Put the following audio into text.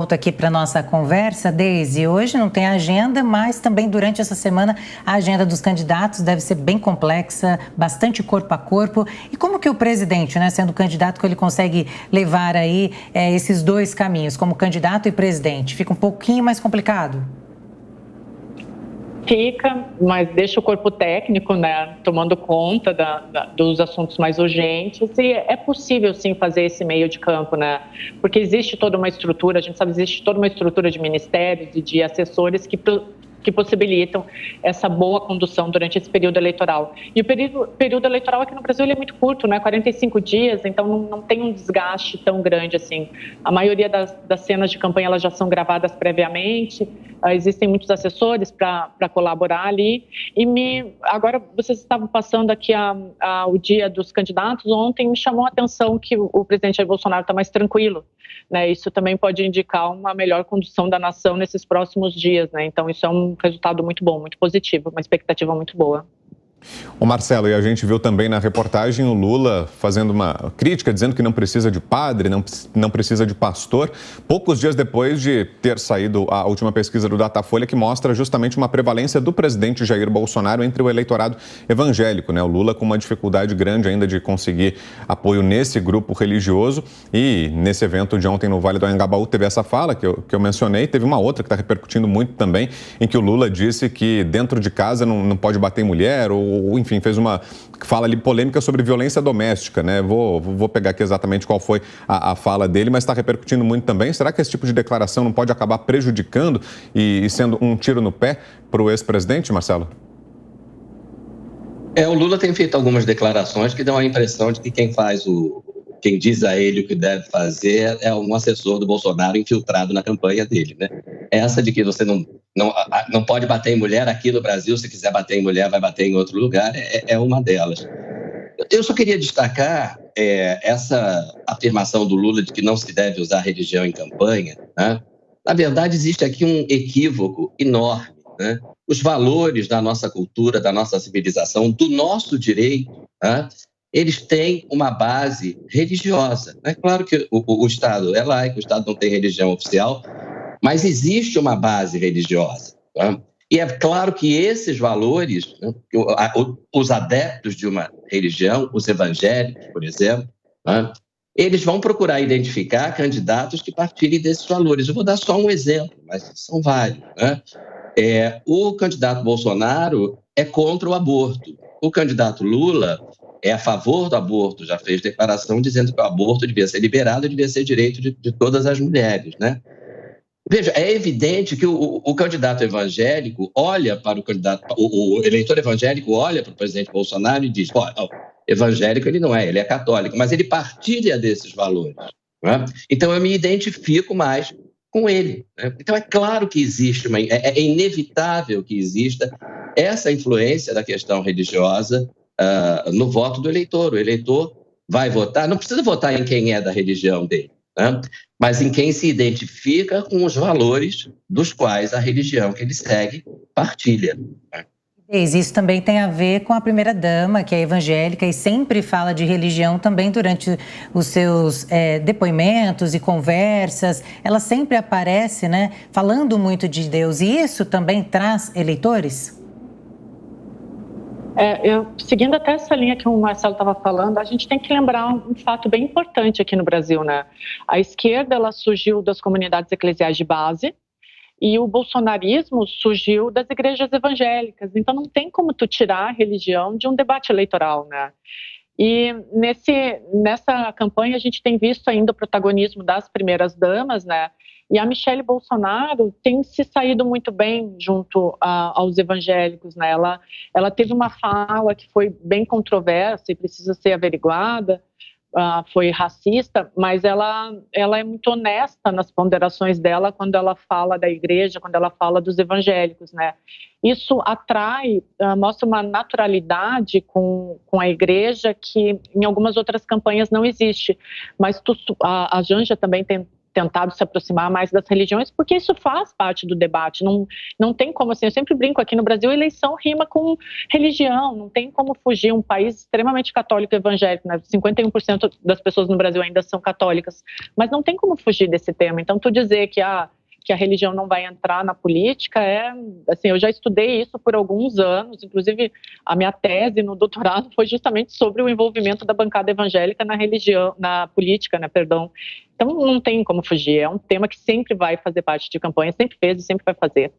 Volto aqui para nossa conversa, Deise. Hoje não tem agenda, mas também durante essa semana a agenda dos candidatos deve ser bem complexa, bastante corpo a corpo. E como que o presidente, né, sendo candidato, que ele consegue levar aí esses dois caminhos, como candidato e presidente? Fica um pouquinho mais complicado? Fica, mas deixa o corpo técnico, né, tomando conta dos assuntos mais urgentes, e é possível sim fazer esse meio de campo, né, porque existe toda uma estrutura, a gente sabe, existe toda uma estrutura de ministérios e de assessores que possibilitam essa boa condução durante esse período eleitoral. E o período eleitoral aqui no Brasil ele é muito curto, né? 45 dias, então não tem um desgaste tão grande assim. A maioria das cenas de campanha elas já são gravadas previamente, existem muitos assessores para colaborar ali. Agora, vocês estavam passando aqui o dia dos candidatos, ontem me chamou a atenção que o presidente Jair Bolsonaro está mais tranquilo, né? Isso também pode indicar uma melhor condução da nação nesses próximos dias, né? Então, isso é um resultado muito bom, muito positivo, uma expectativa muito boa. O Marcelo, e a gente viu também na reportagem o Lula fazendo uma crítica, dizendo que não precisa de padre, não precisa de pastor, poucos dias depois de ter saído a última pesquisa do Datafolha, que mostra justamente uma prevalência do presidente Jair Bolsonaro entre o eleitorado evangélico, né? O Lula com uma dificuldade grande ainda de conseguir apoio nesse grupo religioso, e nesse evento de ontem no Vale do Anhangabaú teve essa fala que eu mencionei, teve uma outra que está repercutindo muito também, em que o Lula disse que dentro de casa não pode bater em mulher, ou enfim, fez uma fala ali polêmica sobre violência doméstica, né? Vou pegar aqui exatamente qual foi a fala dele, mas está repercutindo muito também. Será que esse tipo de declaração não pode acabar prejudicando e sendo um tiro no pé para o ex-presidente, Marcelo? O Lula tem feito algumas declarações que dão a impressão de que quem diz a ele o que deve fazer é um assessor do Bolsonaro infiltrado na campanha dele, né? Essa de que você não pode bater em mulher aqui no Brasil, se quiser bater em mulher vai bater em outro lugar, é uma delas. Eu só queria destacar essa afirmação do Lula de que não se deve usar religião em campanha, né? Na verdade, existe aqui um equívoco enorme, né? Os valores da nossa cultura, da nossa civilização, do nosso direito, né? Eles têm uma base religiosa. É claro que o Estado é laico, o Estado não tem religião oficial, mas existe uma base religiosa. Tá? E é claro que esses valores, né, os adeptos de uma religião, os evangélicos, por exemplo, né, eles vão procurar identificar candidatos que partilhem desses valores. Eu vou dar só um exemplo, mas são vários. Né? O candidato Bolsonaro é contra o aborto. O candidato Lula é a favor do aborto, já fez declaração dizendo que o aborto devia ser liberado e devia ser direito de todas as mulheres, né? Veja, é evidente que o candidato evangélico olha para o eleitor evangélico olha para o presidente Bolsonaro e diz, evangélico ele não é, ele é católico, mas ele partilha desses valores, né? Então eu me identifico mais com ele, né? Então é claro que existe, é inevitável que exista essa influência da questão religiosa no voto do eleitor. O eleitor vai votar, não precisa votar em quem é da religião dele, né? Mas em quem se identifica com os valores dos quais a religião que ele segue partilha. Isso também tem a ver com a primeira-dama, que é evangélica e sempre fala de religião também durante os seus depoimentos e conversas. Ela sempre aparece, né, falando muito de Deus. E isso também traz eleitores? Seguindo até essa linha que o Marcelo estava falando, a gente tem que lembrar um fato bem importante aqui no Brasil, né? A esquerda, ela surgiu das comunidades eclesiais de base e o bolsonarismo surgiu das igrejas evangélicas. Então, não tem como tu tirar a religião de um debate eleitoral, né? E nessa campanha a gente tem visto ainda o protagonismo das primeiras damas, né? E a Michele Bolsonaro tem se saído muito bem junto aos evangélicos, né? Ela teve uma fala que foi bem controversa e precisa ser averiguada, foi racista, mas ela é muito honesta nas ponderações dela quando ela fala da igreja, quando ela fala dos evangélicos, né? Isso atrai, mostra uma naturalidade com a igreja que em algumas outras campanhas não existe. Mas a Janja também tem tentado se aproximar mais das religiões, porque isso faz parte do debate. Não tem como, assim, eu sempre brinco aqui no Brasil, eleição rima com religião, não tem como fugir. Um país extremamente católico e evangélico, né? 51% das pessoas no Brasil ainda são católicas, mas não tem como fugir desse tema. Então, tu dizer que a religião não vai entrar na política assim, eu já estudei isso por alguns anos, inclusive a minha tese no doutorado foi justamente sobre o envolvimento da bancada evangélica na política, né, perdão. Então não tem como fugir, é um tema que sempre vai fazer parte de campanha, sempre fez e sempre vai fazer.